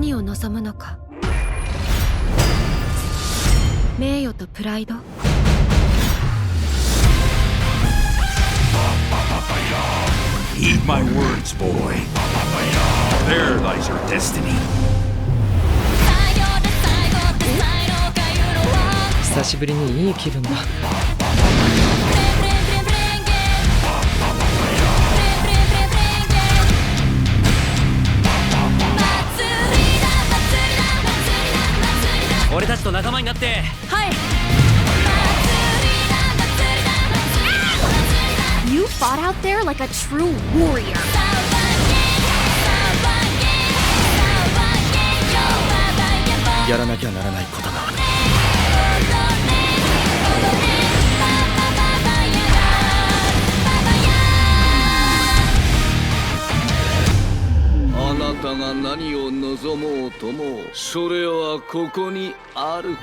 何を望むのか。名誉とプライド。Heed my words, boy. There lies your destiny. 久しぶりにいい気分だ。俺たちと仲間になって。はい。You fought out there like a true warrior. やらなきゃならないことがある。あなたが何を望もうともそれはここにある。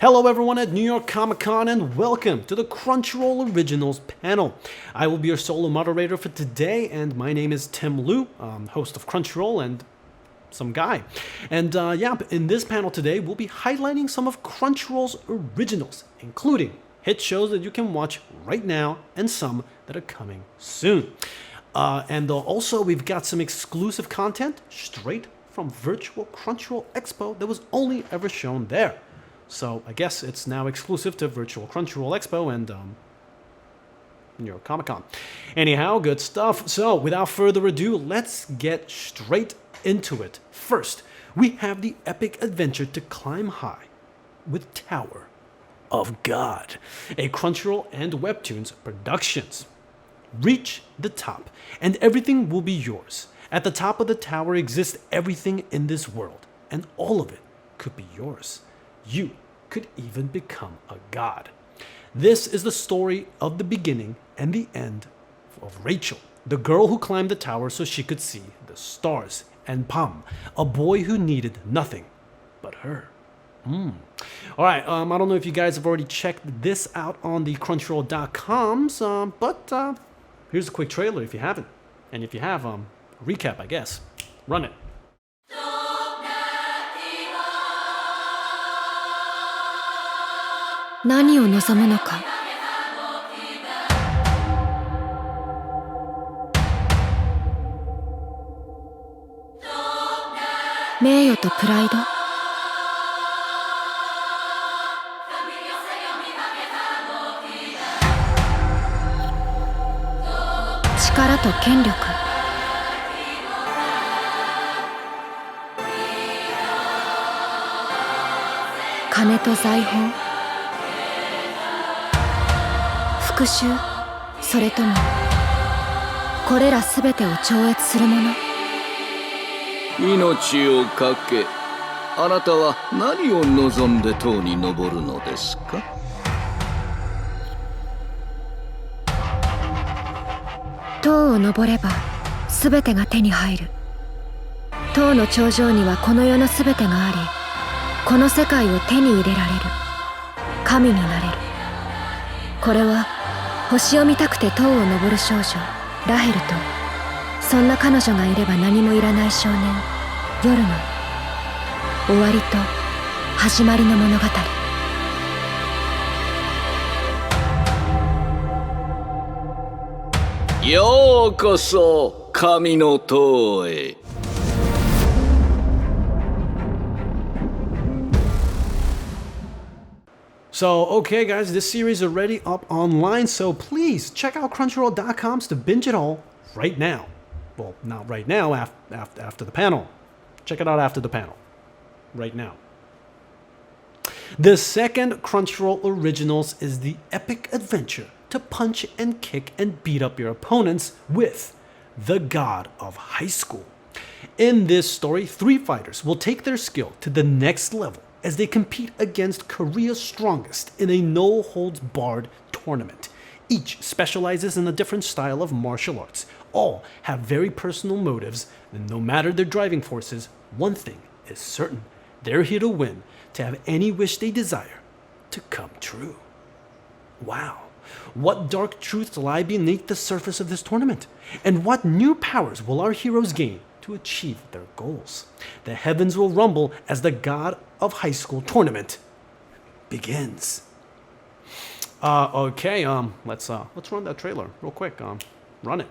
Hello everyone at New York Comic Con and welcome to the Crunchyroll Originals panel. I will be your solo moderator for today and my name is Tim Liu, host of Crunchyroll and some guy. And in this panel today we'll be highlighting some of Crunchyroll's originals, including hit shows that you can watch right now and some that are coming soon. And also we've got some exclusive content straight from Virtual Crunchyroll Expo that was only ever shown there. So I guess it's now exclusive to Virtual Crunchyroll Expo and New York Comic Con. Anyhow, good stuff. So without further ado, let's get straight into it. First, we have the epic adventure to climb high with Tower of God, a Crunchyroll and Webtoons Productions. Reach the top, and everything will be yours. At the top of the tower exists everything in this world, and all of it could be yours. You could even become a god. This is the story of the beginning and the end of Rachel, the girl who climbed the tower so she could see the stars, and Pam, a boy who needed nothing but her. Alright, I don't know if you guys have already checked this out on the Crunchyroll.coms, but here's a quick trailer if you haven't. And if you have, recap, I guess. Run it. Naniを望むのか。名誉とプライド。力と権力。金と財宝。復讐、それともこれらすべてを超越するもの。命をかけ、あなたは何を望んで塔に登るのですか？塔を登ればすべてが手に入る。塔の頂上にはこの世のすべてがあり、この世界を手に入れられる。神になれる。これは星を見たくて塔を登る少女ラヘルと、そんな彼女がいれば何もいらない少年夜の終わりと始まりの物語。ようこそ神の塔へ。So, okay guys, this series is already up online, so please check out Crunchyroll.coms to binge it all right now. Well, not right now, after the panel. Check it out after the panel. Right now. The second Crunchyroll Originals is the epic adventure to punch and kick and beat up your opponents with the God of High School. In this story, 3 fighters will take their skill to the next level as they compete against Korea's strongest in a no-holds-barred tournament. Each specializes in a different style of martial arts, all have very personal motives, and no matter their driving forces, one thing is certain. They're here to win, to have any wish they desire to come true. Wow. What dark truths lie beneath the surface of this tournament? And what new powers will our heroes gain to achieve their goals? The heavens will rumble as the God of High School tournament begins. Okay, let's run that trailer real quick. Run it.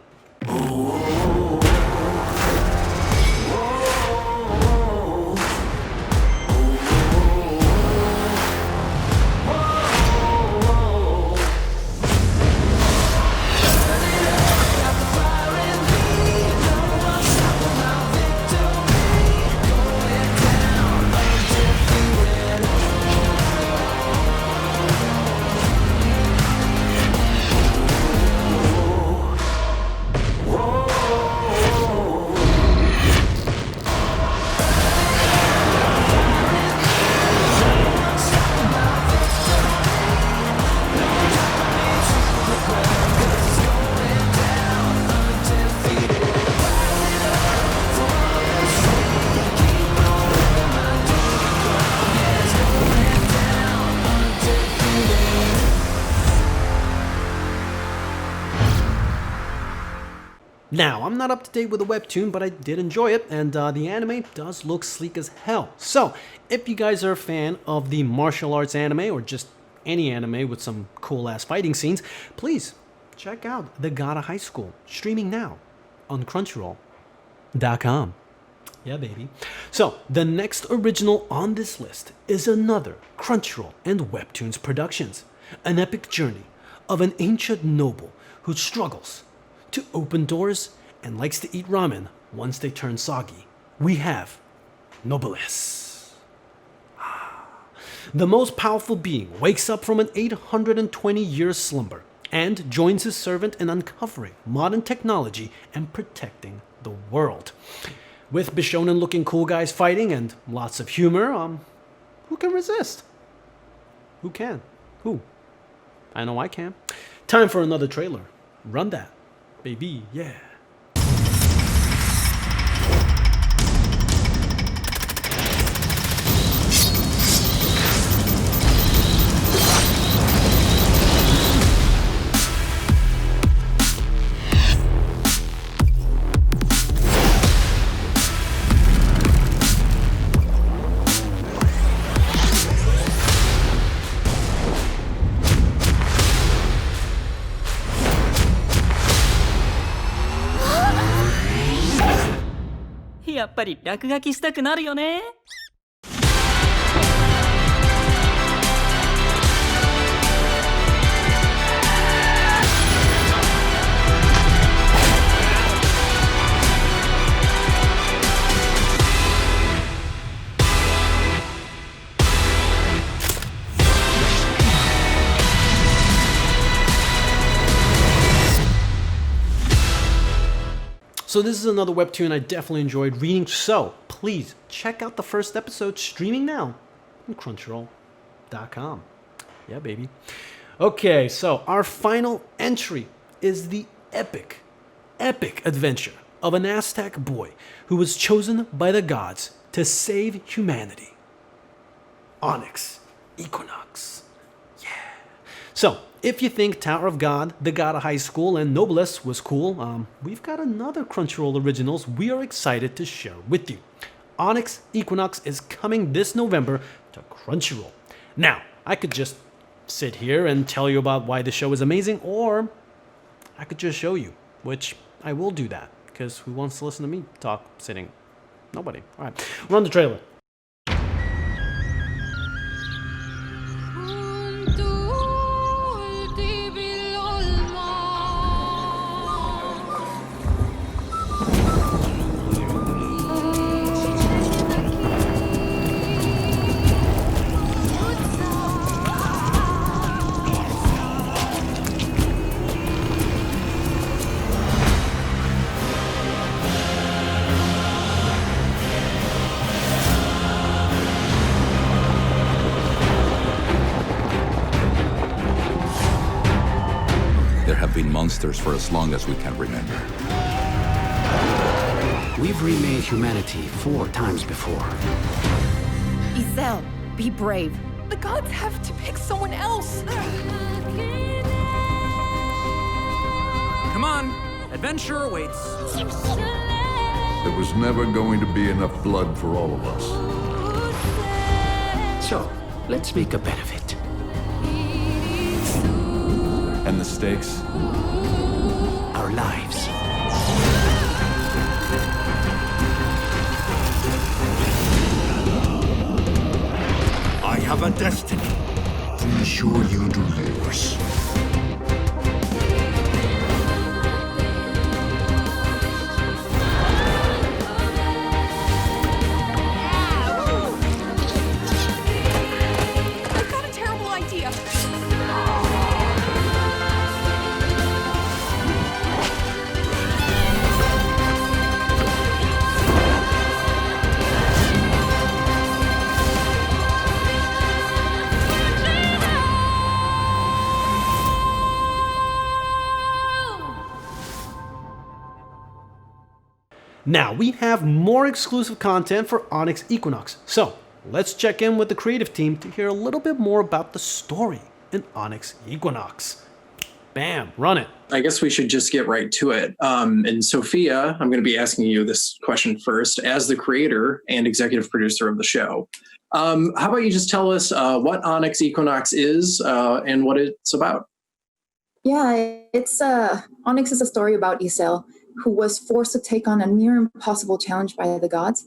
Now, I'm not up to date with the webtoon, but I did enjoy it, and the anime does look sleek as hell. So, if you guys are a fan of the martial arts anime, or just any anime with some cool-ass fighting scenes, please check out The God of High School, streaming now on Crunchyroll.com. Yeah, baby. So, the next original on this list is another Crunchyroll and Webtoons Productions, an epic journey of an ancient noble who struggles to open doors and likes to eat ramen once they turn soggy. We have Noblesse. The most powerful being wakes up from an 820-year slumber and joins his servant in uncovering modern technology and protecting the world. With Bishonen-looking cool guys fighting and lots of humor, who can resist? Who can? Who? I know I can. Time for another trailer. Run that, baby, yeah. Noblesse. やっぱり落書きしたくなるよね。So this is another webtoon I definitely enjoyed reading, so please check out the first episode streaming now on Crunchyroll.com. Yeah, baby. Okay, so our final entry is the epic adventure of an Aztec boy who was chosen by the gods to save humanity. Onyx Equinox. Yeah. So, if you think Tower of God, The God of High School, and Noblesse was cool, we've got another Crunchyroll Originals we are excited to share with you. Onyx Equinox is coming this November to Crunchyroll. Now, I could just sit here and tell you about why the show is amazing, or I could just show you, which I will do that, because who wants to listen to me talk sitting? Nobody. All right, run the trailer. There have been monsters for as long as we can remember. We've remade humanity 4 times before. Isel, be brave. The gods have to pick someone else. Come on, adventure awaits. There was never going to be enough blood for all of us. So, let's make a bet of it. And the stakes? Our lives. I have a destiny to ensure you do yours. I've got a terrible idea. Now, we have more exclusive content for Onyx Equinox, so let's check in with the creative team to hear a little bit more about the story in Onyx Equinox. Bam, run it. I guess we should just get right to it. And Sophia, I'm going to be asking you this question first, as the creator and executive producer of the show. How about you just tell us what Onyx Equinox is and what it's about? Yeah, it's Onyx is a story about Isel, who was forced to take on a near impossible challenge by the gods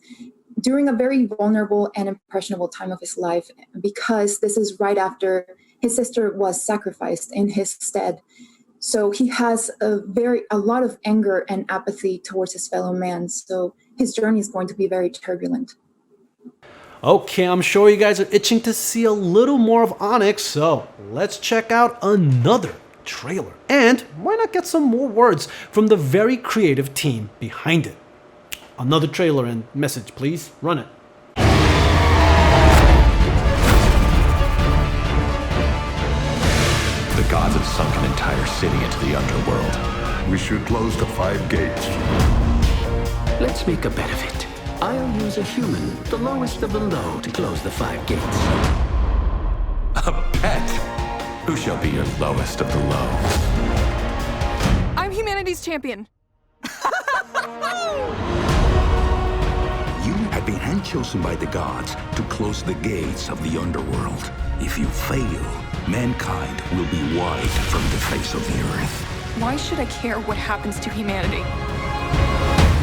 during a very vulnerable and impressionable time of his life, because this is right after his sister was sacrificed in his stead. So he has a lot of anger and apathy towards his fellow man. So his journey is going to be very turbulent. Okay, I'm sure you guys are itching to see a little more of Onyx, so let's check out another trailer. And why not get some more words from the very creative team behind it? Another trailer and message, please. Run it. The gods have sunk an entire city into the underworld. We should close the 5 gates. Let's make a bet of it. I'll use a human, the lowest of the low, to close the 5 gates. A bet? Who shall be your lowest of the low? I'm humanity's champion. You have been handchosen by the gods to close the gates of the underworld. If you fail, mankind will be wiped from the face of the earth. Why should I care what happens to humanity?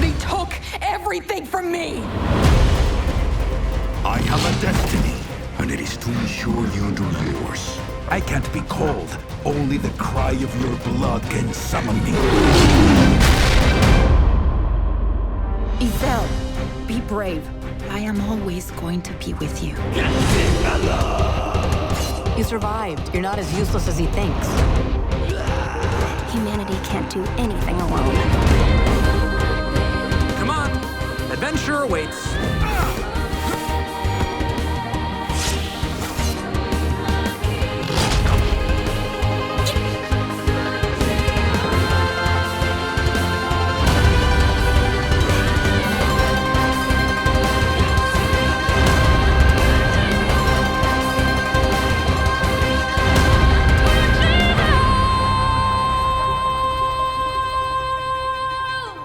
They took everything from me! I have a destiny, and it is to ensure you do yours. I can't be called. Only the cry of your blood can summon me. Isel, be brave. I am always going to be with you. You survived. You're not as useless as he thinks. Humanity can't do anything alone. Come on, adventure awaits.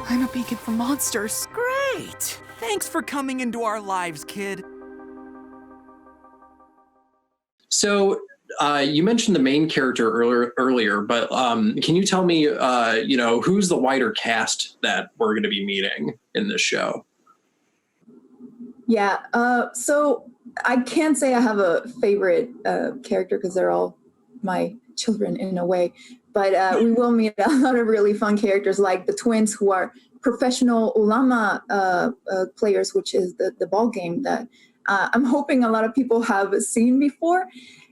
I'm a beacon for monsters. Great! Thanks for coming into our lives, kid. So you mentioned the main character earlier, but can you tell me, who's the wider cast that we're going to be meeting in this show? Yeah, so I can't say I have a favorite character because they're all my children in a way, but we will meet a lot of really fun characters like the twins, who are professional ulama players, which is the ball game that I'm hoping a lot of people have seen before.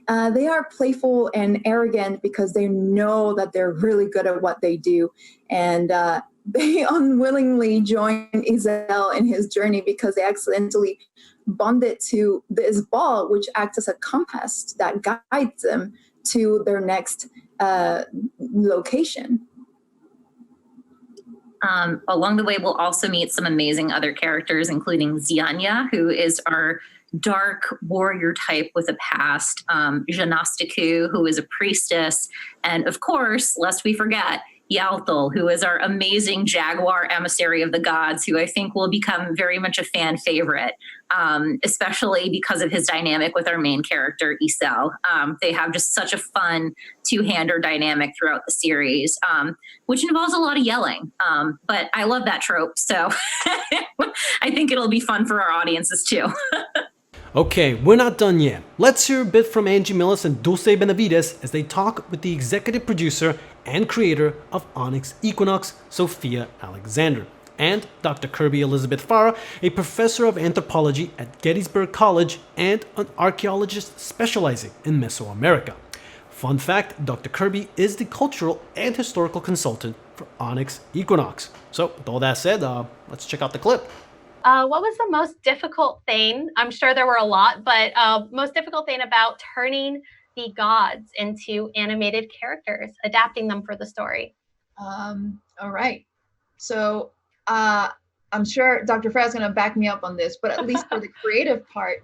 They are playful and arrogant because they know that they're really good at what they do, and they unwillingly join Isel in his journey because they accidentally bonded to this ball, which acts as a compass that guides them to their next location. Along the way, we'll also meet some amazing other characters, including Zianya, who is our dark warrior type with a past, Janastiku, who is a priestess, and of course, lest we forget, Yalthul, who is our amazing jaguar emissary of the gods, who I think will become very much a fan favorite, especially because of his dynamic with our main character, Isel. They have just such a fun two-hander dynamic throughout the series, which involves a lot of yelling. But I love that trope, so I think it'll be fun for our audiences too. Okay, we're not done yet. Let's hear a bit from Angie Millis and Dulce Benavides as they talk with the executive producer and creator of Onyx Equinox, Sophia Alexander, and Dr. Kirby Elizabeth Farah, a professor of anthropology at Gettysburg College and an archaeologist specializing in Mesoamerica. Fun fact, Dr. Kirby is the cultural and historical consultant for Onyx Equinox. So, with all that said, let's check out the clip. What was the most difficult thing? I'm sure there were a lot, but most difficult thing about turning the gods into animated characters, adapting them for the story? All right. So I'm sure Dr. Farah is going to back me up on this, but at least for the creative part,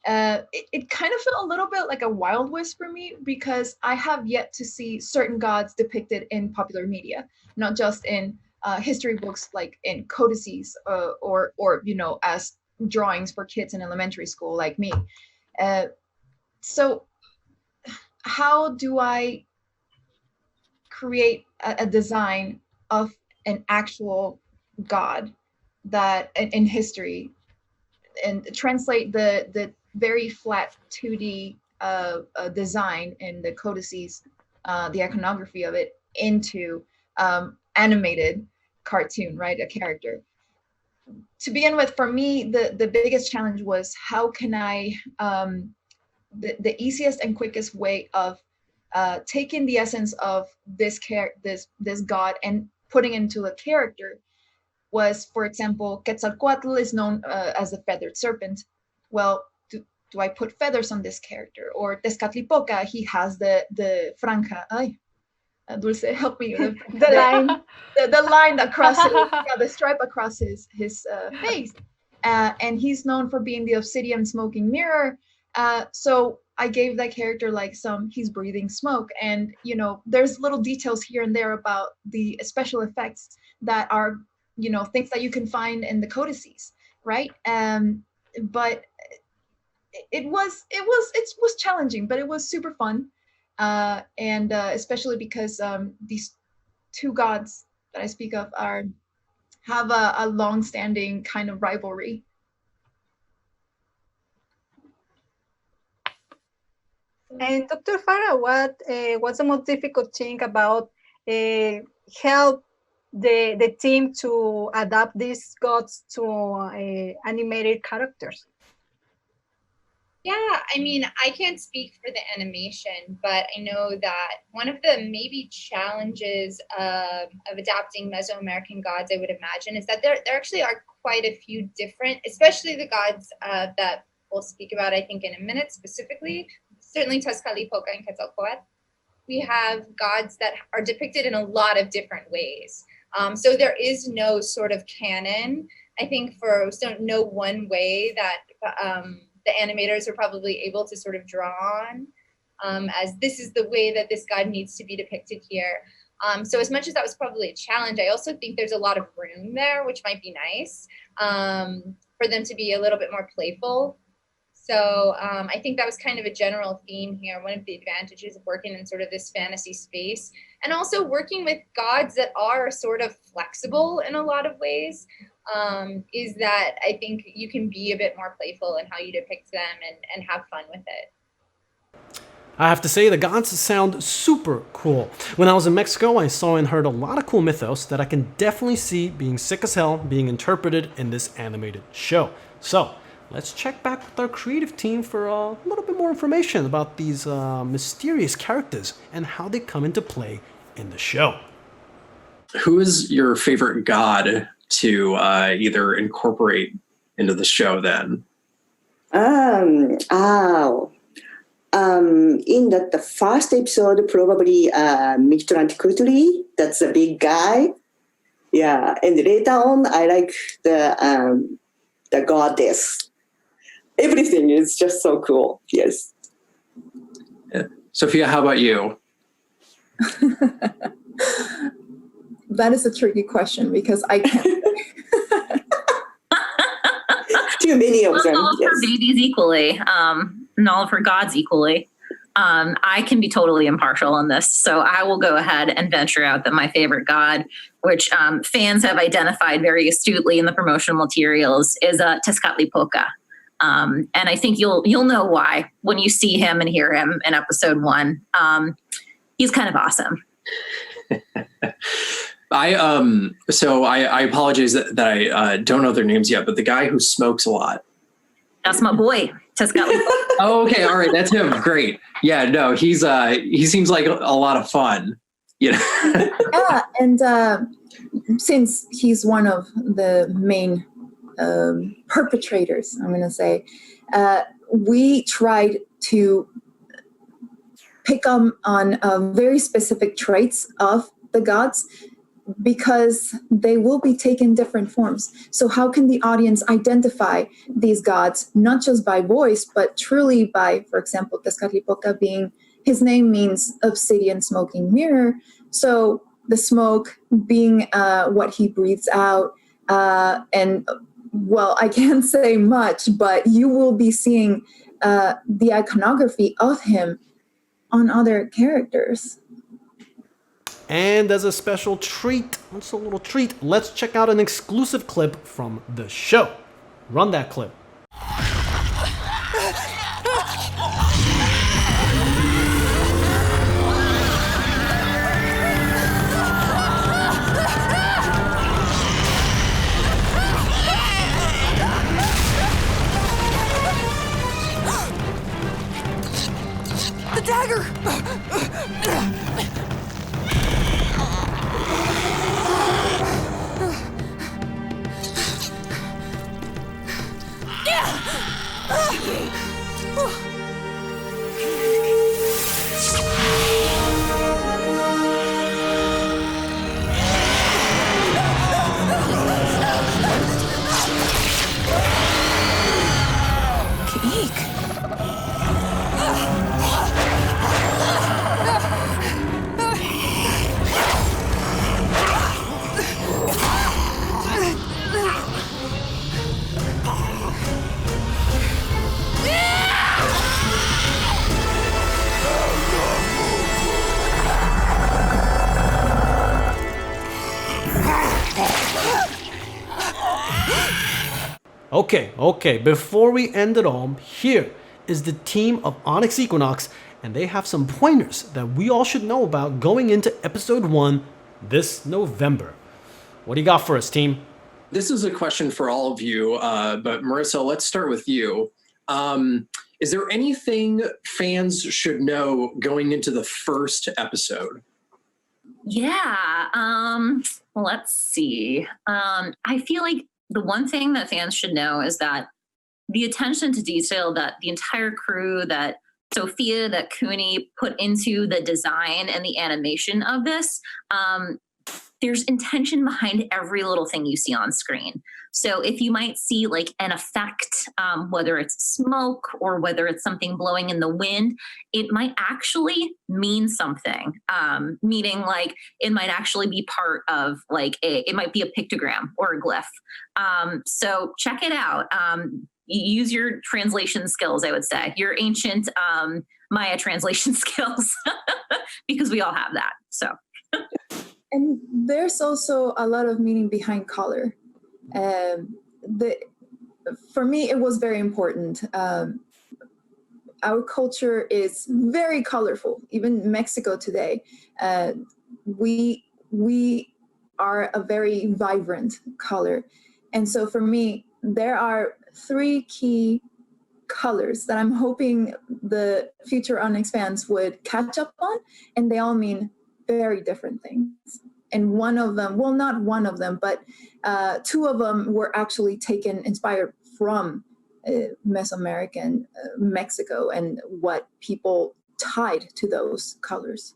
it kind of felt a little bit like a Wild West for me because I have yet to see certain gods depicted in popular media, not just in history books like in codices or as drawings for kids in elementary school like me. So how do I create a design of an actual god that in history and translate the very flat 2D design in the codices, the iconography of it, into animated cartoon, right? A character. To begin with, for me, the biggest challenge was how can I, the easiest and quickest way of taking the essence of this god and putting into a character was, for example, Quetzalcoatl is known as the feathered serpent. Well, do I put feathers on this character? Or Tezcatlipoca, he has the franja. Ay, Dulce, help me. The line, the line that crosses, the stripe across his face. And he's known for being the obsidian smoking mirror. So I gave that character like he's breathing smoke. And, there's little details here and there about the special effects that are, things that you can find in the codices, right? But it was challenging, but it was super fun. And especially because these two gods that I speak of have a long-standing kind of rivalry. And Dr. Farah, what's the most difficult thing about help the team to adapt these gods to animated characters? Yeah, I mean, I can't speak for the animation, but I know that one of the maybe challenges of adapting Mesoamerican gods, I would imagine, is that there actually are quite a few different, especially the gods that we'll speak about, I think, in a minute specifically, certainly Tezcatlipoca and Quetzalcoatl. We have gods that are depicted in a lot of different ways. So there is no sort of canon, I think, no one way that the animators are probably able to sort of draw on as this is the way that this god needs to be depicted here. So as much as that was probably a challenge, I also think there's a lot of room there, which might be nice for them to be a little bit more playful. So I think that was kind of a general theme here. One of the advantages of working in sort of this fantasy space, and also working with gods that are sort of flexible in a lot of ways, is that I think you can be a bit more playful in how you depict them and have fun with it. I have to say, the gods sound super cool. When I was in Mexico, I saw and heard a lot of cool mythos that I can definitely see being sick as hell being interpreted in this animated show. So, let's check back with our creative team for a little bit more information about these mysterious characters and how they come into play in the show. Who is your favorite god to either incorporate into the show then? In the first episode, probably Mictlantecuhtli, that's a big guy. Yeah, and later on, I like the goddess. Everything is just so cool. Yes. Sophia, how about you? That is a tricky question because I can't. Too many of them. All of her babies equally, and all of her gods equally. I can be totally impartial on this, so I will go ahead and venture out that my favorite god, which fans have identified very astutely in the promotional materials, is Tezcatlipoca. And I think you'll know why when you see him and hear him in episode 1. He's kind of awesome. I apologize that I don't know their names yet, but the guy who smokes a lot. That's my boy, Tezcatlipoca. Oh, okay, all right, that's him. Great. Yeah, no, he seems like a lot of fun. You know? Yeah, and since he's one of the main perpetrators, I'm going to say, we tried to pick up on very specific traits of the gods because they will be taking different forms. So how can the audience identify these gods, not just by voice, but truly by, for example, Tezcatlipoca being, his name means obsidian smoking mirror. So the smoke being what he breathes out. And well, I can't say much, but you will be seeing the iconography of him on other characters. And as a special treat, what's a little treat? Let's check out an exclusive clip from the show. Run that clip. The dagger! Okay, before we end it all, here is the team of Onyx Equinox, and they have some pointers that we all should know about going into episode 1 this November. What do you got for us, team? This is a question for all of you, but Marissa, let's start with you. Is there anything fans should know going into the first episode? Yeah, let's see. I feel like the one thing that fans should know is that the attention to detail that the entire crew, that Sophia, that Kuni put into the design and the animation of this, there's intention behind every little thing you see on screen. So if you might see like an effect, whether it's smoke or whether it's something blowing in the wind, it might actually mean something. Meaning like it might actually be part of like it might be a pictogram or a glyph. So check it out. Use your translation skills, I would say, your ancient Maya translation skills, because we all have that. So. And there's also a lot of meaning behind color. For me, it was very important. Our culture is very colorful. Even Mexico today, we are a very vibrant color. And so for me, there are 3 key colors that I'm hoping the future Onyx fans would catch up on, and they all mean very different things. And one of them, well, not one of them, but 2 of them were actually inspired from Mesoamerican Mexico and what people tied to those colors.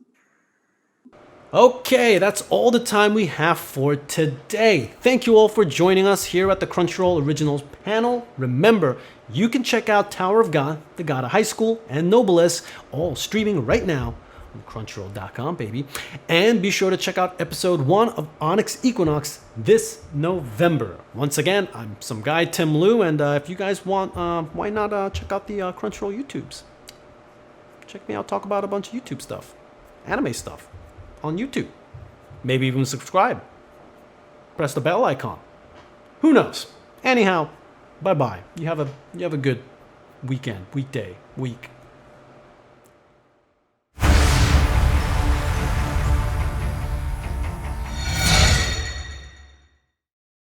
Okay, that's all the time we have for today. Thank you all for joining us here at the Crunchyroll Originals panel. Remember, you can check out Tower of God, The God of High School, and Noblesse, all streaming right now on Crunchyroll.com, baby. And be sure to check out episode 1 of Onyx Equinox this November. Once again, I'm some guy, Tim Liu, and if you guys want, why not check out the Crunchyroll YouTubes? Check me out, talk about a bunch of YouTube stuff, anime stuff on YouTube. Maybe even subscribe. Press the bell icon. Who knows? Anyhow, bye-bye. You have a good weekend, weekday, week.